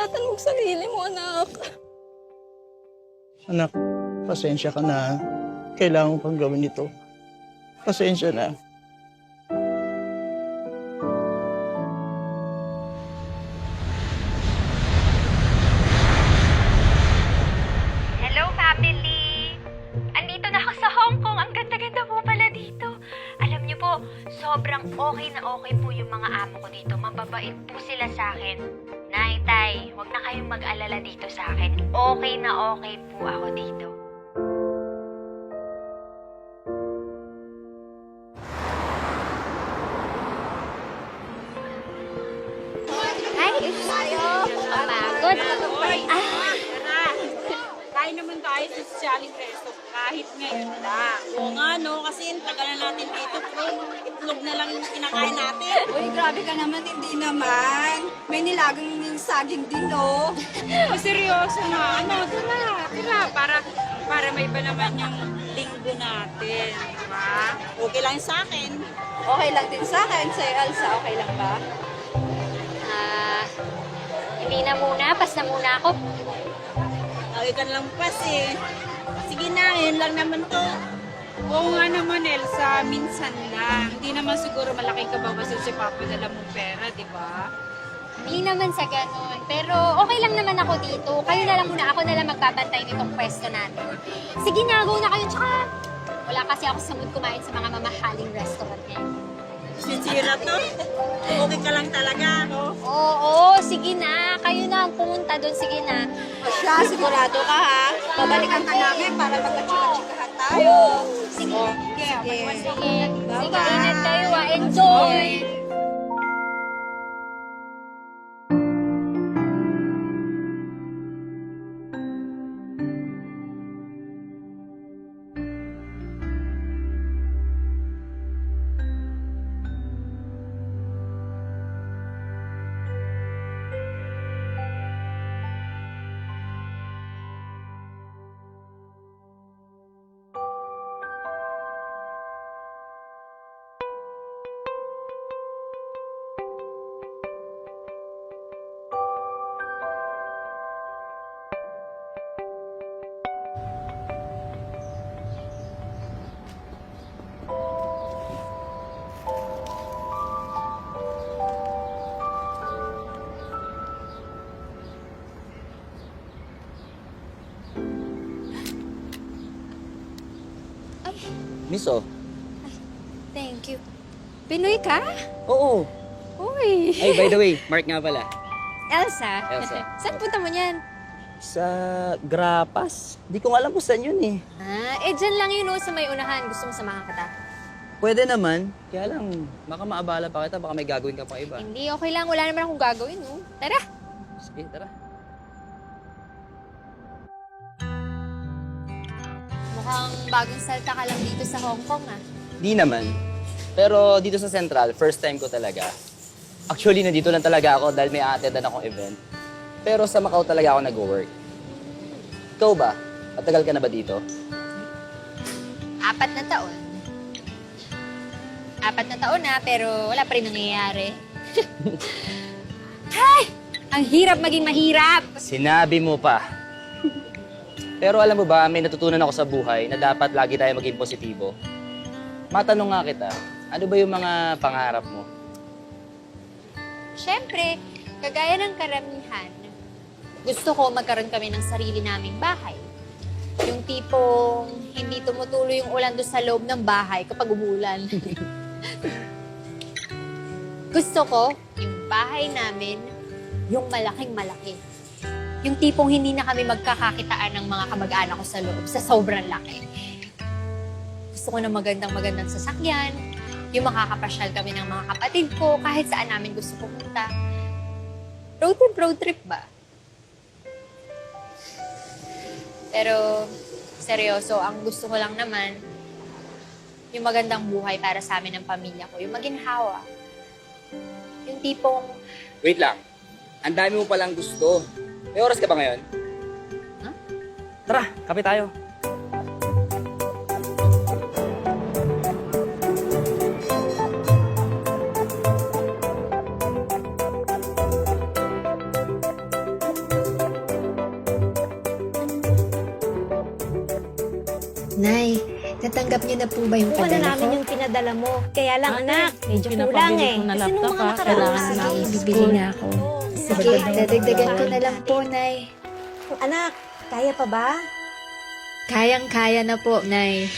ingatan mo ang sarili mo, anak. Anak, pasensya ka na. Kailangan kong gawin ito. Pasensya na. Hello, family! Andito na ako sa Hong Kong. Ang ganda-ganda po pala dito. Alam niyo po, sobrang okay na okay po yung mga amo ko dito. Mababait po sila sa akin. Nay, tay, huwag na kayong mag-alala dito sa akin. Okay na okay po ako dito. Hi, tayo. Pamagod. Kain naman tayo sa Socialing Resto kahit ngayon lang. Oo nga no, kasi tagal na natin dito pero itlog na lang yung kinakain natin. Uy, grabe ka naman, hindi naman. May nilagang yung saging din, no? Oh, seryoso na. Ano, tira, para may iba naman yung linggo natin. Diba? Okay lang sa akin. Okay lang din sa akin. Sa'yo, Elsa, okay lang ba? Hindi na muna. Pas na muna ako. Lagi ka lang pas eh. Sige na, yun lang naman to. Oo nga naman, Elsa. Minsan lang. Hindi naman siguro malaking kabawasan si Papa dala mong pera, di ba? Hindi naman sa ganun. Pero okay lang naman ako dito. Kayo na lang muna. Ako na lang magbabantay nitong pwesto natin. Sige na, go na kayo. Tsaka wala kasi ako sa mood kumain sa mga mamahaling restaurant ngayon. Sisira to. Okay ka lang talaga, no? Oo, sige na. Kayo na ang pumunta doon. Sige na. O siya, sigurado ka, ha? Babalikan ka namin para magka-chika-chikahan tayo. Sige. Sige. Sige. Sige, Bye-bye. ingat kayo. Enjoy! Miso? Thank you. Pinoy ka? Oo. Uy! Ay, by the way, Mark nga pala. Elsa? Elsa. Saan punta mo niyan? Sa Grapas. Di ko alam kung saan yun eh. Dyan lang yun, sa may unahan. Gusto mo samahan kita? Pwede naman. Kaya lang, baka maabala pa kita. Baka may gagawin ka pa iba. Hindi, okay lang. Wala naman akong gagawin, no? Tara! Sige, tara. Mukhang bagong salta ka lang dito sa Hong Kong, ah. Di naman. Pero dito sa Central, first time ko talaga. Actually, nandito lang talaga ako dahil may a-attendan akong event. Pero sa Macau talaga ako nag-work. Ikaw ba? Matagal ka na ba dito? 4 na taon. 4 na taon na, pero wala pa rin nangyayari. Ay! Ang hirap maging mahirap! Sinabi mo pa. Pero alam mo ba, may natutunan ako sa buhay na dapat lagi tayo maging positibo. Matanong nga kita, ano ba yung mga pangarap mo? Siyempre, kagaya ng karamihan, gusto ko magkaroon kami ng sarili naming bahay. Yung tipong hindi tumutuloy yung ulan doon sa loob ng bahay kapag umulan. Gusto ko, yung bahay namin, yung malaking malaki. Yung tipong hindi na kami magkakakitaan ng mga kamag-anak ko sa loob, sa sobrang laki. Gusto ko ng magandang sasakyan, yung makakapasyal kami ng mga kapatid ko, kahit saan namin gusto pumunta. Road trip ba? Pero, seryoso, ang gusto ko lang naman, yung magandang buhay para sa amin ng pamilya ko, yung maginhawa. Yung tipong, Wait lang. Ang dami mo palang gusto. May oras ka ba ngayon? Huh? Tara, kape tayo. natanggap niyo na po ba yung Wala padala namin ko? yung pinadala mo. Kaya lang, Ate, anak, medyo pinapabili kulang eh. ko na Kasi nung laptop, mga ha? nakaraang Kailangan araw, namin Bibili na ako. Sige, dadagdagan ko na lang po, Nay. Anak, kaya pa ba? Kayang-kaya na po, Nay.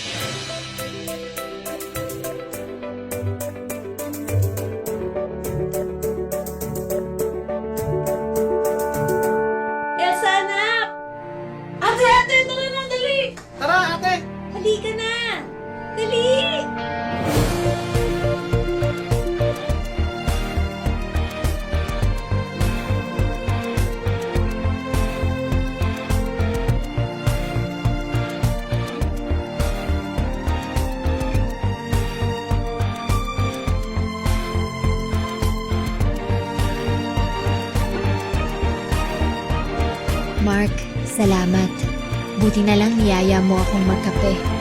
Elsa, anak! Ate, dali na, dali! Tara, ate! Halika na! Dali! Mark, salamat. Buti na lang niyaya mo akong magkape.